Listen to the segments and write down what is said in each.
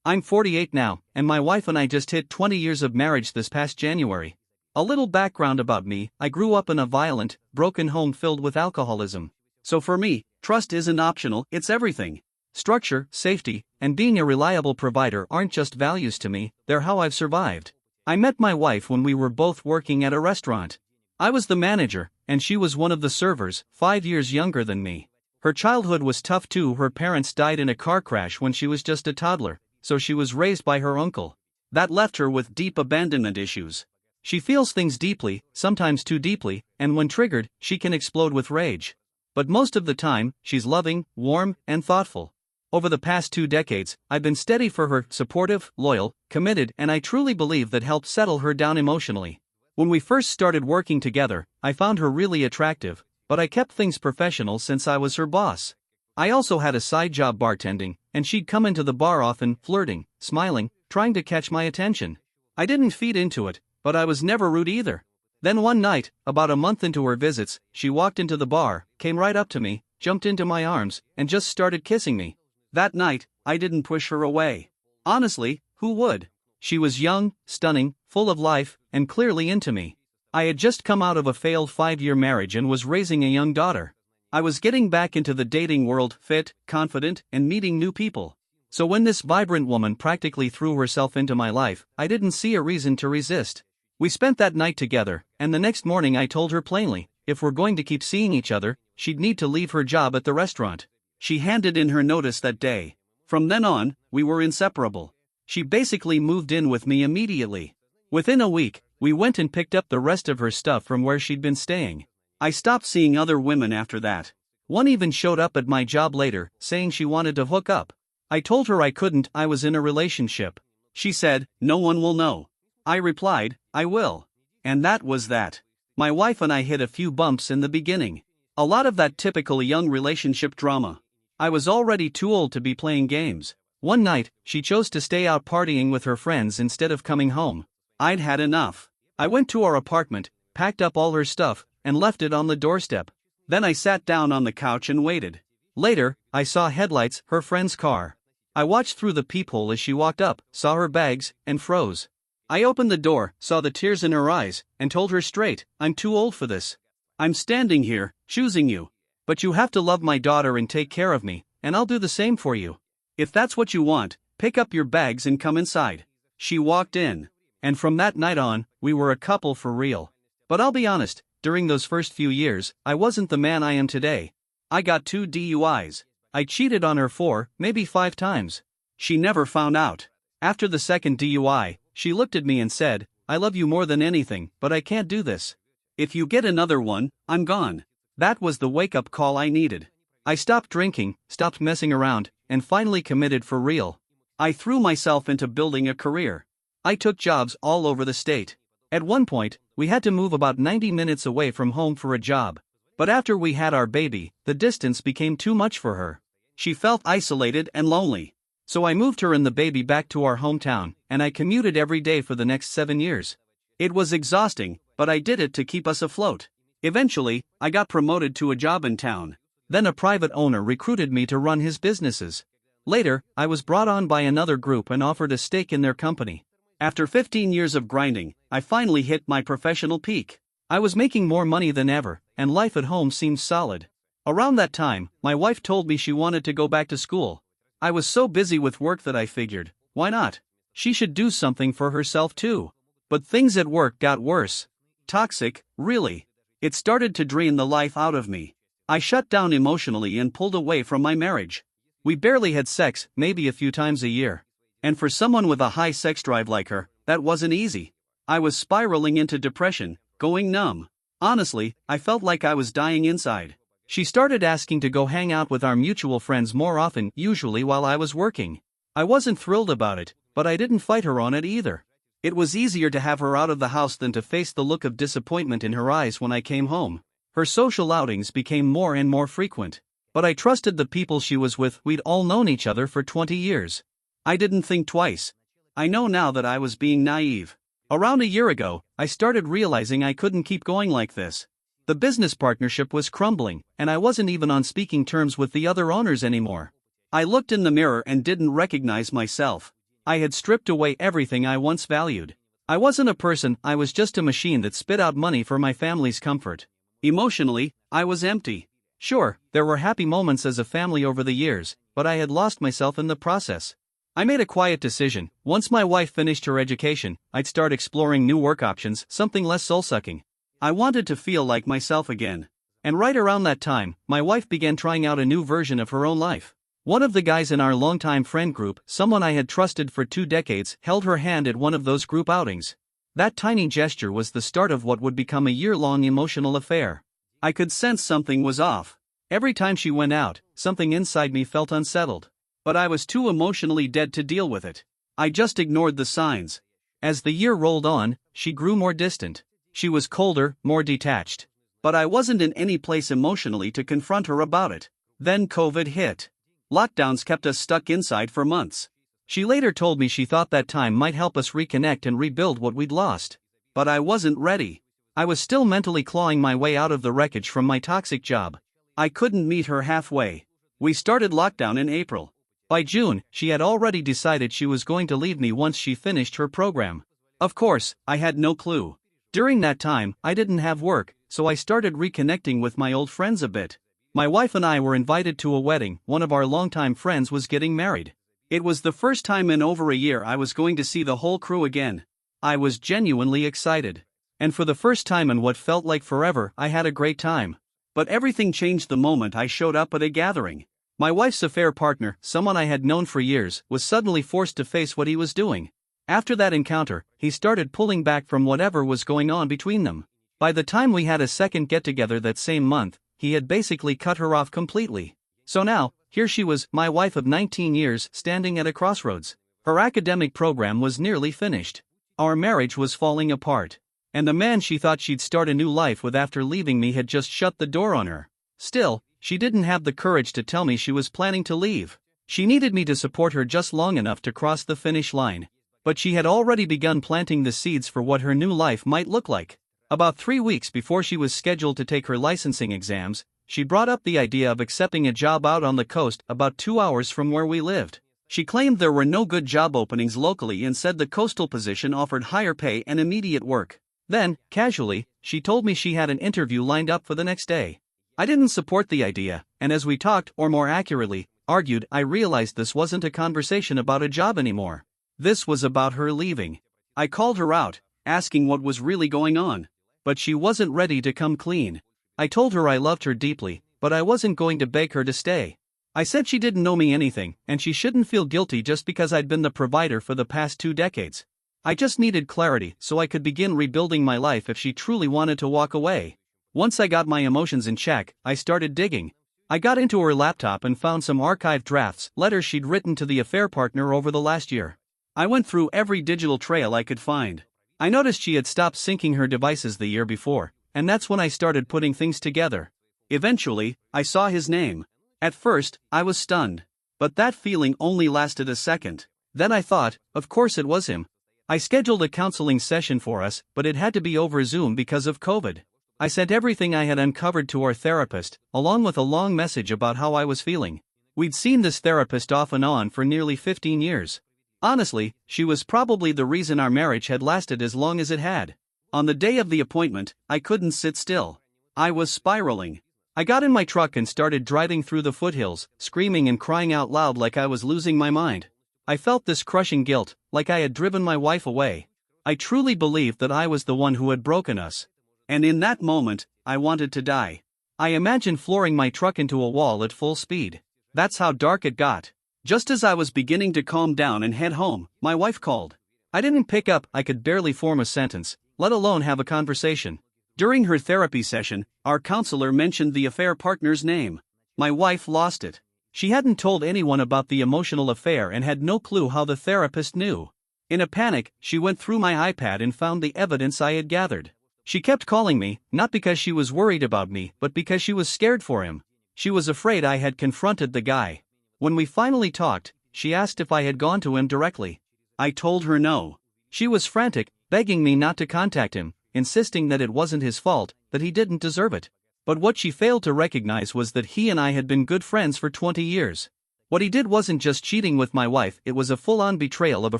I'm 48 now, and my wife and I just hit 20 years of marriage this past January. A little background about me: I grew up in a violent, broken home filled with alcoholism. So for me, trust isn't optional, it's everything. Structure, safety, and being a reliable provider aren't just values to me, they're how I've survived. I met my wife when we were both working at a restaurant. I was the manager, and she was one of the servers, 5 years younger than me. Her childhood was tough too. Her parents died in a car crash when she was just a toddler, so she was raised by her uncle. That left her with deep abandonment issues. She feels things deeply, sometimes too deeply, and when triggered, she can explode with rage. But most of the time, she's loving, warm, and thoughtful. Over the past 2 decades, I've been steady for her, supportive, loyal, committed, and I truly believe that helped settle her down emotionally. When we first started working together, I found her really attractive, but I kept things professional since I was her boss. I also had a side job bartending, and she'd come into the bar often, flirting, smiling, trying to catch my attention. I didn't feed into it, but I was never rude either. Then one night, about a month into her visits, she walked into the bar, came right up to me, jumped into my arms, and just started kissing me. That night, I didn't push her away. Honestly, who would? She was young, stunning, full of life, and clearly into me. I had just come out of a failed 5-year marriage and was raising a young daughter. I was getting back into the dating world, fit, confident, and meeting new people. So when this vibrant woman practically threw herself into my life, I didn't see a reason to resist. We spent that night together, and the next morning I told her plainly, if we're going to keep seeing each other, she'd need to leave her job at the restaurant. She handed in her notice that day. From then on, we were inseparable. She basically moved in with me immediately. Within a week, we went and picked up the rest of her stuff from where she'd been staying. I stopped seeing other women after that. One even showed up at my job later, saying she wanted to hook up. I told her I couldn't, I was in a relationship. She said, "No one will know." I replied, "I will." And that was that. My wife and I hit a few bumps in the beginning. A lot of that typical young relationship drama. I was already too old to be playing games. One night, she chose to stay out partying with her friends instead of coming home. I'd had enough. I went to our apartment, packed up all her stuff, and left it on the doorstep. Then I sat down on the couch and waited. Later, I saw headlights, her friend's car. I watched through the peephole as she walked up, saw her bags, and froze. I opened the door, saw the tears in her eyes, and told her straight, "I'm too old for this. I'm standing here, choosing you. But you have to love my daughter and take care of me, and I'll do the same for you. If that's what you want, pick up your bags and come inside." She walked in. And from that night on, we were a couple for real. But I'll be honest, during those first few years, I wasn't the man I am today. I got 2 DUIs. I cheated on her 4, maybe 5 times. She never found out. After the second DUI, she looked at me and said, "I love you more than anything, but I can't do this. If you get another one, I'm gone." That was the wake-up call I needed. I stopped drinking, stopped messing around, and finally committed for real. I threw myself into building a career. I took jobs all over the state. At one point, we had to move about 90 minutes away from home for a job. But after we had our baby, the distance became too much for her. She felt isolated and lonely. So I moved her and the baby back to our hometown, and I commuted every day for the next 7 years. It was exhausting, but I did it to keep us afloat. Eventually, I got promoted to a job in town. Then a private owner recruited me to run his businesses. Later, I was brought on by another group and offered a stake in their company. After 15 years of grinding, I finally hit my professional peak. I was making more money than ever, and life at home seemed solid. Around that time, my wife told me she wanted to go back to school. I was so busy with work that I figured, why not? She should do something for herself too. But things at work got worse. Toxic, really. It started to drain the life out of me. I shut down emotionally and pulled away from my marriage. We barely had sex, maybe a few times a year. And for someone with a high sex drive like her, that wasn't easy. I was spiraling into depression, going numb. Honestly, I felt like I was dying inside. She started asking to go hang out with our mutual friends more often, usually while I was working. I wasn't thrilled about it, but I didn't fight her on it either. It was easier to have her out of the house than to face the look of disappointment in her eyes when I came home. Her social outings became more and more frequent. But I trusted the people she was with. We'd all known each other for 20 years. I didn't think twice. I know now that I was being naive. Around a year ago, I started realizing I couldn't keep going like this. The business partnership was crumbling, and I wasn't even on speaking terms with the other owners anymore. I looked in the mirror and didn't recognize myself. I had stripped away everything I once valued. I wasn't a person, I was just a machine that spit out money for my family's comfort. Emotionally, I was empty. Sure, there were happy moments as a family over the years, but I had lost myself in the process. I made a quiet decision: once my wife finished her education, I'd start exploring new work options, something less soul-sucking. I wanted to feel like myself again. And right around that time, my wife began trying out a new version of her own life. One of the guys in our longtime friend group, someone I had trusted for 2 decades, held her hand at one of those group outings. That tiny gesture was the start of what would become a year-long emotional affair. I could sense something was off. Every time she went out, something inside me felt unsettled. But I was too emotionally dead to deal with it. I just ignored the signs. As the year rolled on, she grew more distant. She was colder, more detached. But I wasn't in any place emotionally to confront her about it. Then COVID hit. Lockdowns kept us stuck inside for months. She later told me she thought that time might help us reconnect and rebuild what we'd lost. But I wasn't ready. I was still mentally clawing my way out of the wreckage from my toxic job. I couldn't meet her halfway. We started lockdown in April. By June, she had already decided she was going to leave me once she finished her program. Of course, I had no clue. During that time, I didn't have work, so I started reconnecting with my old friends a bit. My wife and I were invited to a wedding. One of our longtime friends was getting married. It was the first time in over a year I was going to see the whole crew again. I was genuinely excited. And for the first time in what felt like forever, I had a great time. But everything changed the moment I showed up at a gathering. My wife's affair partner, someone I had known for years, was suddenly forced to face what he was doing. After that encounter, he started pulling back from whatever was going on between them. By the time we had a second get-together that same month, he had basically cut her off completely. So now, here she was, my wife of 19 years, standing at a crossroads. Her academic program was nearly finished. Our marriage was falling apart. And the man she thought she'd start a new life with after leaving me had just shut the door on her. Still, she didn't have the courage to tell me she was planning to leave. She needed me to support her just long enough to cross the finish line. But she had already begun planting the seeds for what her new life might look like. About 3 weeks before she was scheduled to take her licensing exams, she brought up the idea of accepting a job out on the coast about 2 hours from where we lived. She claimed there were no good job openings locally and said the coastal position offered higher pay and immediate work. Then, casually, she told me she had an interview lined up for the next day. I didn't support the idea, and as we talked, or more accurately, argued, I realized this wasn't a conversation about a job anymore. This was about her leaving. I called her out, asking what was really going on. But she wasn't ready to come clean. I told her I loved her deeply, but I wasn't going to beg her to stay. I said she didn't know me anything, and she shouldn't feel guilty just because I'd been the provider for the past 2 decades. I just needed clarity so I could begin rebuilding my life if she truly wanted to walk away. Once I got my emotions in check, I started digging. I got into her laptop and found some archived drafts, letters she'd written to the affair partner over the last year. I went through every digital trail I could find. I noticed she had stopped syncing her devices the year before, and that's when I started putting things together. Eventually, I saw his name. At first, I was stunned. But that feeling only lasted a second. Then I thought, of course it was him. I scheduled a counseling session for us, but it had to be over Zoom because of COVID. I sent everything I had uncovered to our therapist, along with a long message about how I was feeling. We'd seen this therapist off and on for nearly 15 years. Honestly, she was probably the reason our marriage had lasted as long as it had. On the day of the appointment, I couldn't sit still. I was spiraling. I got in my truck and started driving through the foothills, screaming and crying out loud like I was losing my mind. I felt this crushing guilt, like I had driven my wife away. I truly believed that I was the one who had broken us. And in that moment, I wanted to die. I imagined flooring my truck into a wall at full speed. That's how dark it got. Just as I was beginning to calm down and head home, my wife called. I didn't pick up, I could barely form a sentence, let alone have a conversation. During her therapy session, our counselor mentioned the affair partner's name. My wife lost it. She hadn't told anyone about the emotional affair and had no clue how the therapist knew. In a panic, she went through my iPad and found the evidence I had gathered. She kept calling me, not because she was worried about me, but because she was scared for him. She was afraid I had confronted the guy. When we finally talked, she asked if I had gone to him directly. I told her no. She was frantic, begging me not to contact him, insisting that it wasn't his fault, that he didn't deserve it. But what she failed to recognize was that he and I had been good friends for 20 years. What he did wasn't just cheating with my wife, it was a full-on betrayal of a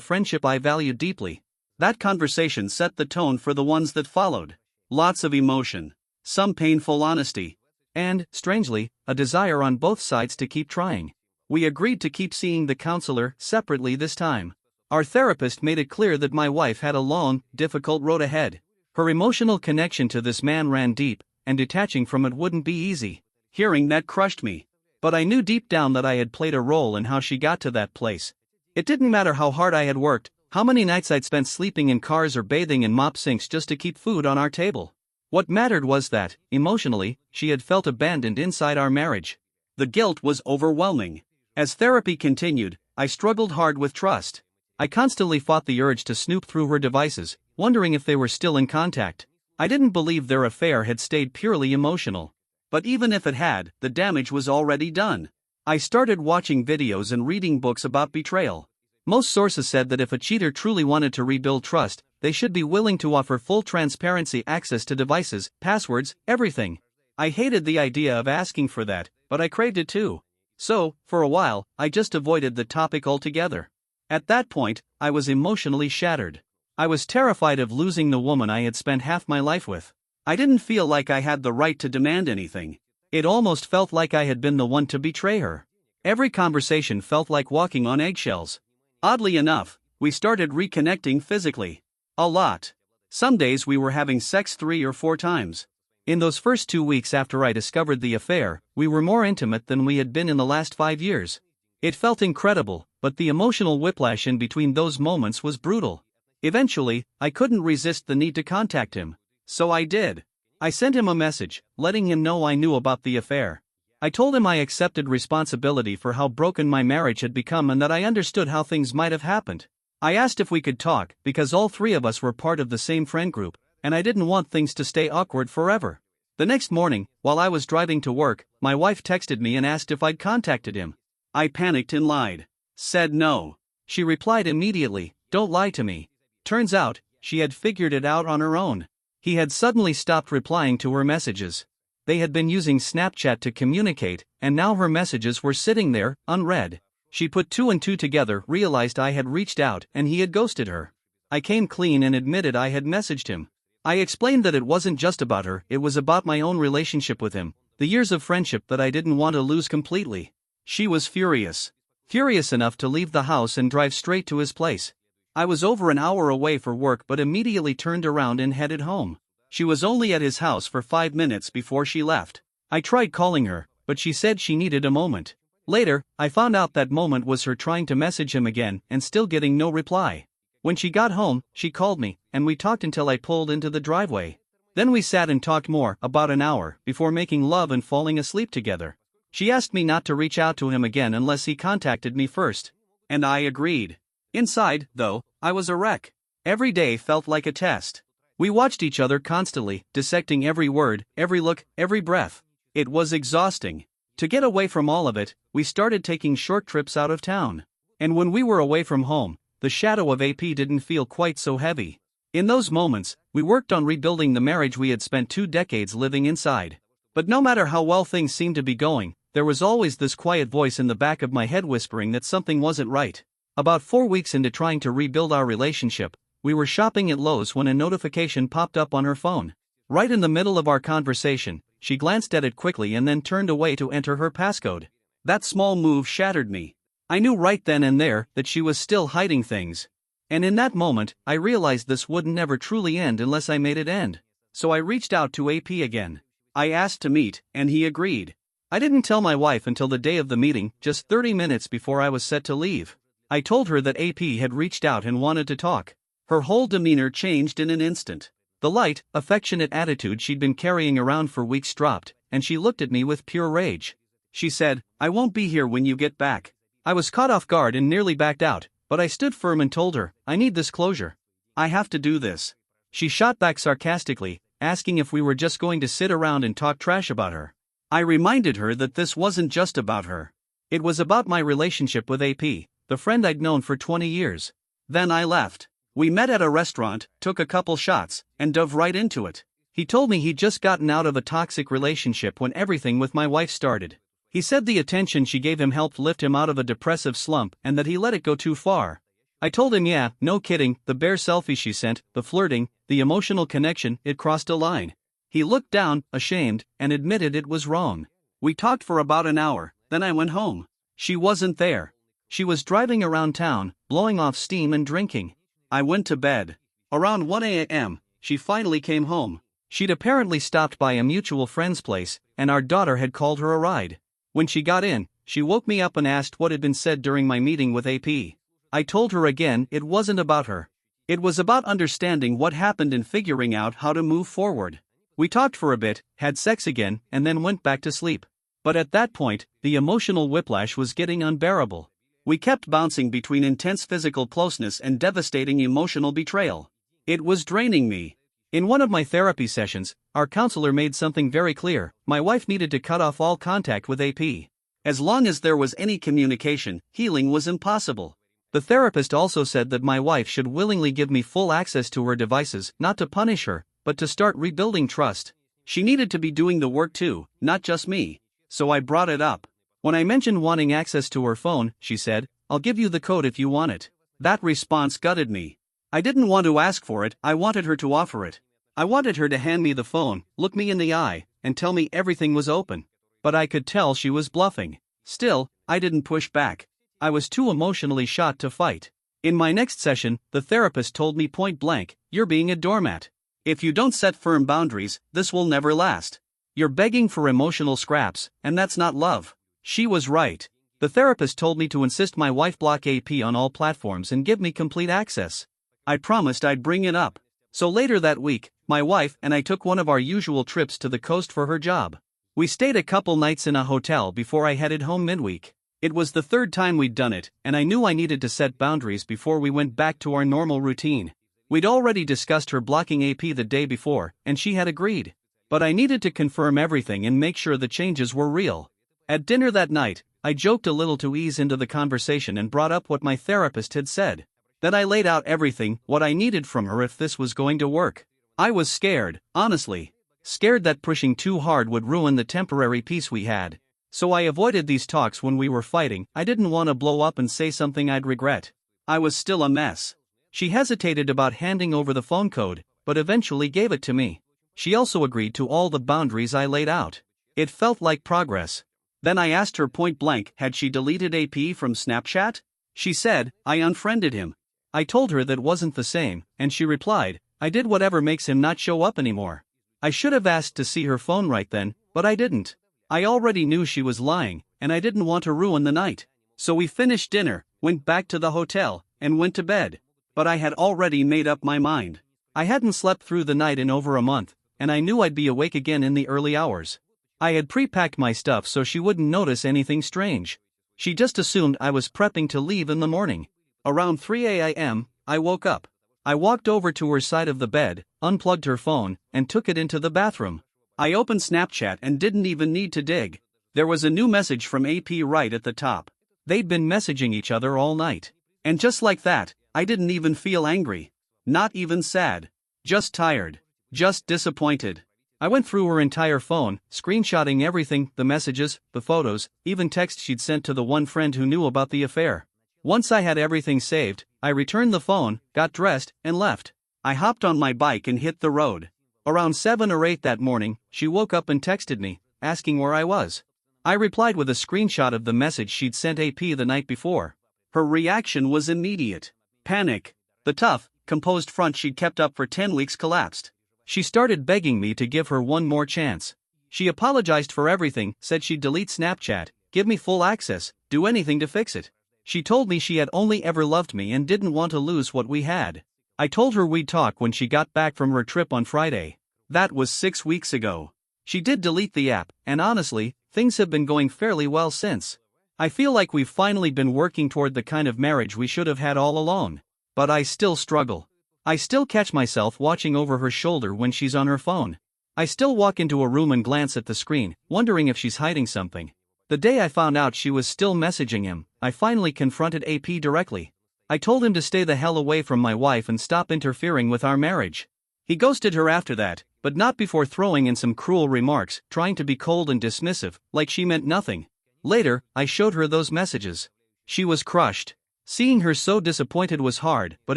friendship I valued deeply. That conversation set the tone for the ones that followed. Lots of emotion, some painful honesty, and, strangely, a desire on both sides to keep trying. We agreed to keep seeing the counselor separately this time. Our therapist made it clear that my wife had a long, difficult road ahead. Her emotional connection to this man ran deep, and detaching from it wouldn't be easy. Hearing that crushed me. But I knew deep down that I had played a role in how she got to that place. It didn't matter how hard I had worked, how many nights I'd spent sleeping in cars or bathing in mop sinks just to keep food on our table. What mattered was that, emotionally, she had felt abandoned inside our marriage. The guilt was overwhelming. As therapy continued, I struggled hard with trust. I constantly fought the urge to snoop through her devices, wondering if they were still in contact. I didn't believe their affair had stayed purely emotional. But even if it had, the damage was already done. I started watching videos and reading books about betrayal. Most sources said that if a cheater truly wanted to rebuild trust, they should be willing to offer full transparency, access to devices, passwords, everything. I hated the idea of asking for that, but I craved it too. So, for a while, I just avoided the topic altogether. At that point, I was emotionally shattered. I was terrified of losing the woman I had spent half my life with. I didn't feel like I had the right to demand anything. It almost felt like I had been the one to betray her. Every conversation felt like walking on eggshells. Oddly enough, we started reconnecting physically. A lot. Some days we were having sex 3 or 4 times. In those first 2 weeks after I discovered the affair, we were more intimate than we had been in the last 5 years. It felt incredible, but the emotional whiplash in between those moments was brutal. Eventually, I couldn't resist the need to contact him. So I did. I sent him a message, letting him know I knew about the affair. I told him I accepted responsibility for how broken my marriage had become and that I understood how things might have happened. I asked if we could talk, because all 3 of us were part of the same friend group, and I didn't want things to stay awkward forever. The next morning, while I was driving to work, my wife texted me and asked if I'd contacted him. I panicked and lied. Said no. She replied immediately, "Don't lie to me." Turns out, she had figured it out on her own. He had suddenly stopped replying to her messages. They had been using Snapchat to communicate, and now her messages were sitting there, unread. She put 2 and 2 together, realized I had reached out, and he had ghosted her. I came clean and admitted I had messaged him. I explained that it wasn't just about her, it was about my own relationship with him, the years of friendship that I didn't want to lose completely. She was furious. Furious enough to leave the house and drive straight to his place. I was over an hour away for work but immediately turned around and headed home. She was only at his house for 5 minutes before she left. I tried calling her, but she said she needed a moment. Later, I found out that moment was her trying to message him again and still getting no reply. When she got home, she called me, and we talked until I pulled into the driveway. Then we sat and talked more, about an hour, before making love and falling asleep together. She asked me not to reach out to him again unless he contacted me first. And I agreed. Inside, though, I was a wreck. Every day felt like a test. We watched each other constantly, dissecting every word, every look, every breath. It was exhausting. To get away from all of it, we started taking short trips out of town. And when we were away from home, the shadow of AP didn't feel quite so heavy. In those moments, we worked on rebuilding the marriage we had spent 2 decades living inside. But no matter how well things seemed to be going, there was always this quiet voice in the back of my head whispering that something wasn't right. About 4 weeks into trying to rebuild our relationship, we were shopping at Lowe's when a notification popped up on her phone. Right in the middle of our conversation, she glanced at it quickly and then turned away to enter her passcode. That small move shattered me. I knew right then and there that she was still hiding things. And in that moment, I realized this would never truly end unless I made it end. So I reached out to AP again. I asked to meet, and he agreed. I didn't tell my wife until the day of the meeting, just 30 minutes before I was set to leave. I told her that AP had reached out and wanted to talk. Her whole demeanor changed in an instant. The light, affectionate attitude she'd been carrying around for weeks dropped, and she looked at me with pure rage. She said, "I won't be here when you get back." I was caught off guard and nearly backed out, but I stood firm and told her, "I need this closure. I have to do this." She shot back sarcastically, asking if we were just going to sit around and talk trash about her. I reminded her that this wasn't just about her. It was about my relationship with AP, the friend I'd known for 20 years. Then I left. We met at a restaurant, took a couple shots, and dove right into it. He told me he'd just gotten out of a toxic relationship when everything with my wife started. He said the attention she gave him helped lift him out of a depressive slump and that he let it go too far. I told him yeah, no kidding, the bare selfie she sent, the flirting, the emotional connection, it crossed a line. He looked down, ashamed, and admitted it was wrong. We talked for about an hour, then I went home. She wasn't there. She was driving around town, blowing off steam and drinking. I went to bed. Around 1 a.m., she finally came home. She'd apparently stopped by a mutual friend's place, and our daughter had called her a ride. When she got in, she woke me up and asked what had been said during my meeting with AP. I told her again it wasn't about her. It was about understanding what happened and figuring out how to move forward. We talked for a bit, had sex again, and then went back to sleep. But at that point, the emotional whiplash was getting unbearable. We kept bouncing between intense physical closeness and devastating emotional betrayal. It was draining me. In one of my therapy sessions, our counselor made something very clear: my wife needed to cut off all contact with AP. As long as there was any communication, healing was impossible. The therapist also said that my wife should willingly give me full access to her devices, not to punish her, but to start rebuilding trust. She needed to be doing the work too, not just me. So I brought it up. When I mentioned wanting access to her phone, she said, "I'll give you the code if you want it." That response gutted me. I didn't want to ask for it, I wanted her to offer it. I wanted her to hand me the phone, look me in the eye, and tell me everything was open. But I could tell she was bluffing. Still, I didn't push back. I was too emotionally shot to fight. In my next session, the therapist told me point blank, "You're being a doormat. If you don't set firm boundaries, this will never last. You're begging for emotional scraps, and that's not love." She was right. The therapist told me to insist my wife block AP on all platforms and give me complete access. I promised I'd bring it up. So later that week, my wife and I took one of our usual trips to the coast for her job. We stayed a couple nights in a hotel before I headed home midweek. It was the third time we'd done it, and I knew I needed to set boundaries before we went back to our normal routine. We'd already discussed her blocking AP the day before, and she had agreed. But I needed to confirm everything and make sure the changes were real. At dinner that night, I joked a little to ease into the conversation and brought up what my therapist had said. Then I laid out everything, what I needed from her if this was going to work. I was scared, honestly. Scared that pushing too hard would ruin the temporary peace we had. So I avoided these talks when we were fighting. I didn't want to blow up and say something I'd regret. I was still a mess. She hesitated about handing over the phone code, but eventually gave it to me. She also agreed to all the boundaries I laid out. It felt like progress. Then I asked her point blank, had she deleted AP from Snapchat? She said, "I unfriended him." I told her that wasn't the same, and she replied, "I did whatever makes him not show up anymore." I should have asked to see her phone right then, but I didn't. I already knew she was lying, and I didn't want to ruin the night. So we finished dinner, went back to the hotel, and went to bed. But I had already made up my mind. I hadn't slept through the night in over a month, and I knew I'd be awake again in the early hours. I had pre-packed my stuff so she wouldn't notice anything strange. She just assumed I was prepping to leave in the morning. Around 3 a.m., I woke up. I walked over to her side of the bed, unplugged her phone, and took it into the bathroom. I opened Snapchat and didn't even need to dig. There was a new message from AP right at the top. They'd been messaging each other all night. And just like that, I didn't even feel angry. Not even sad. Just tired. Just disappointed. I went through her entire phone, screenshotting everything, the messages, the photos, even texts she'd sent to the one friend who knew about the affair. Once I had everything saved, I returned the phone, got dressed, and left. I hopped on my bike and hit the road. Around 7 or 8 that morning, she woke up and texted me, asking where I was. I replied with a screenshot of the message she'd sent AP the night before. Her reaction was immediate. Panic. The tough, composed front she'd kept up for 10 weeks collapsed. She started begging me to give her one more chance. She apologized for everything, said she'd delete Snapchat, give me full access, do anything to fix it. She told me she had only ever loved me and didn't want to lose what we had. I told her we'd talk when she got back from her trip on Friday. That was 6 weeks ago. She did delete the app, and honestly, things have been going fairly well since. I feel like we've finally been working toward the kind of marriage we should have had all along. But I still struggle. I still catch myself watching over her shoulder when she's on her phone. I still walk into a room and glance at the screen, wondering if she's hiding something. The day I found out she was still messaging him, I finally confronted AP directly. I told him to stay the hell away from my wife and stop interfering with our marriage. He ghosted her after that, but not before throwing in some cruel remarks, trying to be cold and dismissive, like she meant nothing. Later, I showed her those messages. She was crushed. Seeing her so disappointed was hard, but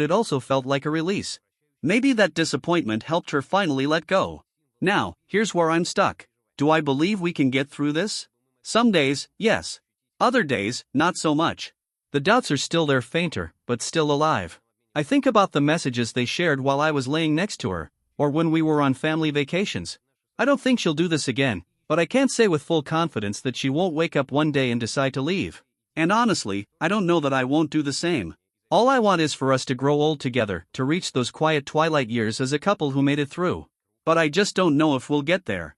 it also felt like a release. Maybe that disappointment helped her finally let go. Now, here's where I'm stuck. Do I believe we can get through this? Some days, yes. Other days, not so much. The doubts are still there, fainter, but still alive. I think about the messages they shared while I was laying next to her, or when we were on family vacations. I don't think she'll do this again, but I can't say with full confidence that she won't wake up one day and decide to leave. And honestly, I don't know that I won't do the same. All I want is for us to grow old together, to reach those quiet twilight years as a couple who made it through. But I just don't know if we'll get there.